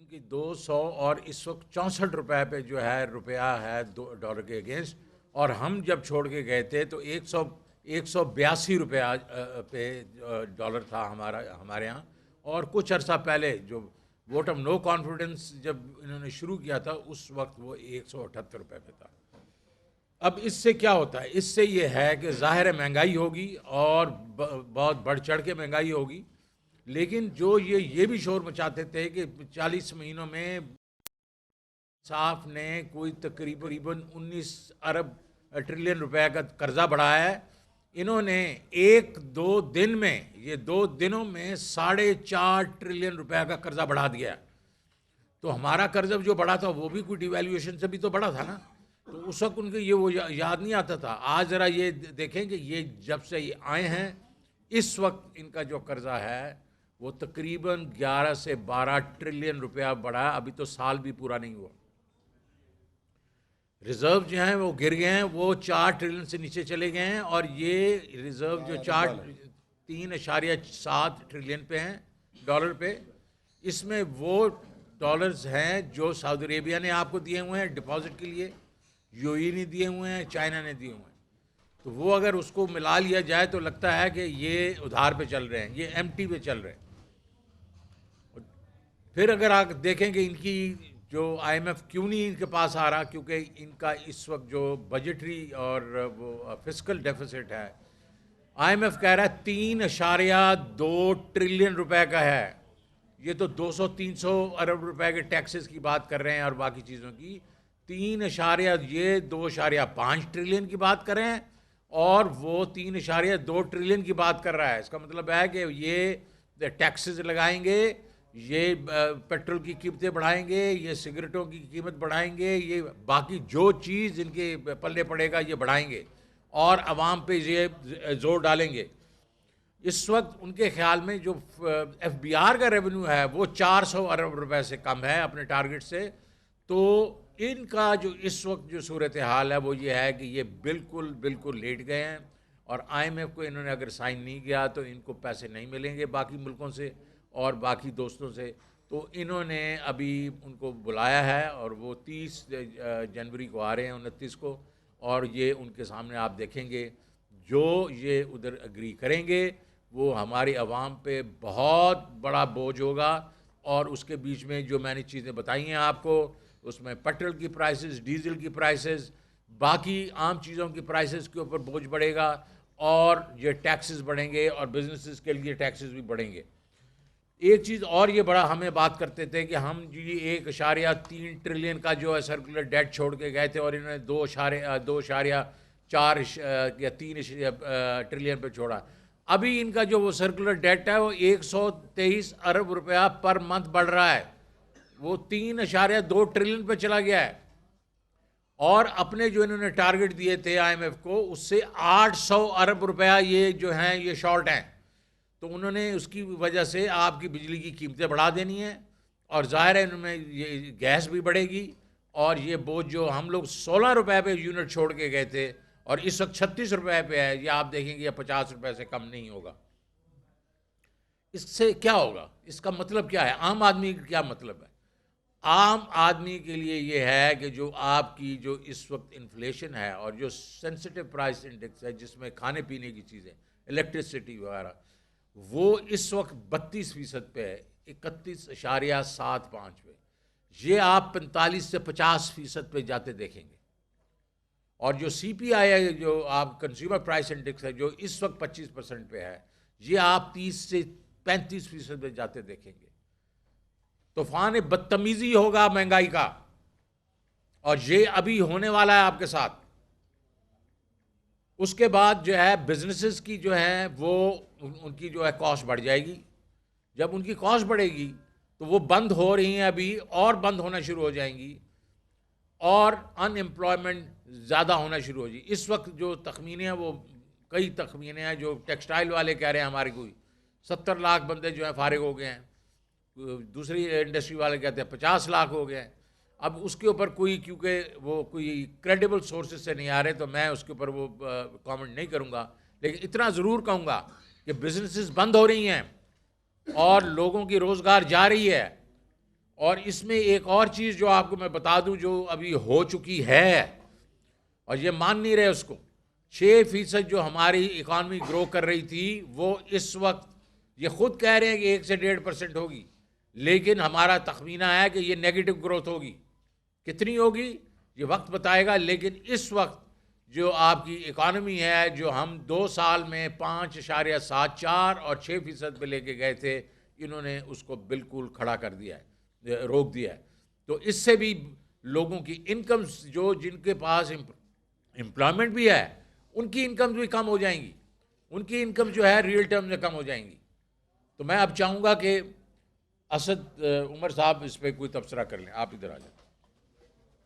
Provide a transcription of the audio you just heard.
उनकी 200 और इस वक्त 64 रुपए पे जो है रुपया है डॉलर के अगेंस्ट। और हम जब छोड़ के गए थे तो 182 रुपया पे डॉलर था हमारे यहाँ। और कुछ अर्सा पहले जो वोट ऑफ नो कॉन्फिडेंस जब इन्होंने शुरू किया था उस वक्त वो 178 रुपये पे था। अब इससे क्या होता है? इससे ये है कि ज़ाहिर है महंगाई होगी और बहुत बढ़ चढ़ के महंगाई होगी। लेकिन जो ये भी शोर मचाते थे कि 40 महीनों में साफ ने कोई तकरीबन 19 अरब ट्रिलियन रुपए का कर्जा बढ़ाया है। इन्होंने एक दो दिन में, ये 2 दिनों में 4.5 ट्रिलियन रुपए का कर्जा बढ़ा दिया। तो हमारा कर्जा जो बढ़ा था वो भी कोई डिवैल्यूएशन से भी तो बढ़ा था ना। तो उस वक्त उनको ये वो याद नहीं आता था। आज ज़रा ये देखें कि ये जब से ये आए हैं इस वक्त इनका जो कर्जा है वो तकरीबन 11 से 12 ट्रिलियन रुपया बढ़ा। अभी तो साल भी पूरा नहीं हुआ। रिजर्व जो हैं वो गिर गए हैं, वो 4 ट्रिलियन से नीचे चले गए हैं। और ये रिजर्व जो 3.7 ट्रिलियन पे हैं डॉलर पे, इसमें वो डॉलर्स हैं जो सऊदी अरेबिया ने आपको दिए हुए हैं डिपॉजिट के लिए, यूएई ने दिए हुए हैं, चाइना ने दिए हुए हैं। तो वो अगर उसको मिला लिया जाए तो लगता है कि ये उधार पे चल रहे हैं, ये एम्प्टी पे चल रहे हैं। फिर अगर आप देखें कि इनकी जो आईएमएफ क्यों नहीं इनके पास आ रहा, क्योंकि इनका इस वक्त जो बजटरी और वो फिस्कल डेफिसिट है, आईएमएफ कह रहा है 3.2 ट्रिलियन रुपए का है। ये तो 200-300 अरब रुपए के टैक्सेस की बात कर रहे हैं और बाकी चीज़ों की। 2.5 ट्रिलियन की बात कर रहे हैं और वो 3.2 ट्रिलियन की बात कर रहा है। इसका मतलब है कि ये टैक्सेस लगाएंगे, ये पेट्रोल की कीमतें बढ़ाएंगे, ये सिगरेटों की कीमत बढ़ाएंगे, ये बाकी जो चीज़ इनके पल्ले पड़ेगा ये बढ़ाएंगे और आवाम पे ये जोर डालेंगे। इस वक्त उनके ख्याल में जो एफबीआर का रेवेन्यू है वो 400 अरब रुपए से कम है अपने टारगेट से। तो इनका जो इस वक्त जो सूरत हाल है वो ये है कि ये बिल्कुल लेट गए हैं। और आईएमएफ को इन्होंने अगर साइन नहीं किया तो इनको पैसे नहीं मिलेंगे बाकी मुल्कों से और बाकी दोस्तों से। तो इन्होंने अभी उनको बुलाया है और वो 30 जनवरी को आ रहे हैं, 29 को। और ये उनके सामने आप देखेंगे जो ये उधर अग्री करेंगे वो हमारी आवाम पे बहुत बड़ा बोझ होगा। और उसके बीच में जो मैंने चीज़ें बताई हैं आपको, उसमें पेट्रोल की प्राइसेस, डीजल की प्राइसेस, बाकी आम चीज़ों की प्राइसेस के ऊपर बोझ बढ़ेगा और ये टैक्सेस बढ़ेंगे और बिजनेसेस के लिए टैक्सेस भी बढ़ेंगे। एक चीज़ और ये बड़ा हमें बात करते थे कि हम जी 1.3 ट्रिलियन का जो है सर्कुलर डेट छोड़ के गए थे और इन्होंने 2.4 या 3 ट्रिलियन पे छोड़ा। अभी इनका जो वो सर्कुलर डेट है वो 123 अरब रुपया पर मंथ बढ़ रहा है, वो 3.2 ट्रिलियन पे चला गया है। और अपने जो इन्होंने टारगेट दिए थे आईएमएफ को उससे 800 अरब रुपया ये जो हैं ये शॉर्ट हैं। तो उन्होंने उसकी वजह से आपकी बिजली की कीमतें बढ़ा देनी है और ज़ाहिर है इनमें ये गैस भी बढ़ेगी। और ये बोझ जो हम लोग 16 रुपए पे यूनिट छोड़ के गए थे और इस वक्त 36 रुपए पे है, ये आप देखेंगे ये 50 रुपए से कम नहीं होगा। इससे क्या होगा? इसका मतलब क्या है? आम आदमी का क्या मतलब है? आम आदमी के लिए ये है कि जो आपकी जो इस वक्त इन्फ्लेशन है और जो सेंसिटिव प्राइस इंडेक्स है जिसमें खाने पीने की चीज़ें, इलेक्ट्रिसिटी वगैरह, वो इस वक्त 32% पे है, 31.75 पे। ये आप 45 से 50% पे जाते देखेंगे। और जो CPI है, जो आप कंज्यूमर प्राइस इंडेक्स है, जो इस वक्त 25% पे है, ये आप 30 से 35% पे जाते देखेंगे। तूफान बदतमीजी होगा महंगाई का और ये अभी होने वाला है आपके साथ। उसके बाद जो है बिजनेसेस की जो है वो उनकी जो है कॉस्ट बढ़ जाएगी। जब उनकी कॉस्ट बढ़ेगी तो वो बंद हो रही हैं अभी और बंद होना शुरू हो जाएंगी और अनएम्प्लॉयमेंट ज़्यादा होना शुरू हो जाएगी। इस वक्त जो तखमीने हैं वो कई तखमीने हैं, जो टेक्सटाइल वाले कह रहे हैं हमारे कोई 70 लाख बंदे जो हैं फारिग हो गए हैं, दूसरी इंडस्ट्री वाले कहते हैं 50 लाख हो गए हैं। अब उसके ऊपर कोई, क्योंकि वो कोई क्रेडिबल सोर्सेज से नहीं आ रहे तो मैं उसके ऊपर वो कमेंट नहीं करूँगा। लेकिन इतना ज़रूर कहूँगा कि बिजनेसेस बंद हो रही हैं और लोगों की रोज़गार जा रही है और इसमें एक और चीज़ जो आपको मैं बता दूं, जो अभी हो चुकी है और ये मान नहीं रहे उसको, 6% जो हमारी इकॉनमी ग्रो कर रही थी वो इस वक्त ये खुद कह रहे हैं कि 1 से 1.5% होगी, लेकिन हमारा तखमीना है कि ये नेगेटिव ग्रोथ होगी। कितनी होगी ये वक्त बताएगा, लेकिन इस वक्त जो आपकी इकॉनमी है, जो हम 2 साल में 5.74 और 6% पे लेके गए थे, इन्होंने उसको बिल्कुल खड़ा कर दिया है, रोक दिया है। तो इससे भी लोगों की इनकम्स, जो जिनके पास एम्प्लॉयमेंट भी है, उनकी इनकम्स भी कम हो जाएंगी, उनकी इनकम जो है रियल टर्म में कम हो जाएंगी। तो मैं अब चाहूँगा कि असद उमर साहब इस पर कोई तबसरा कर लें। आप इधर आ जाए।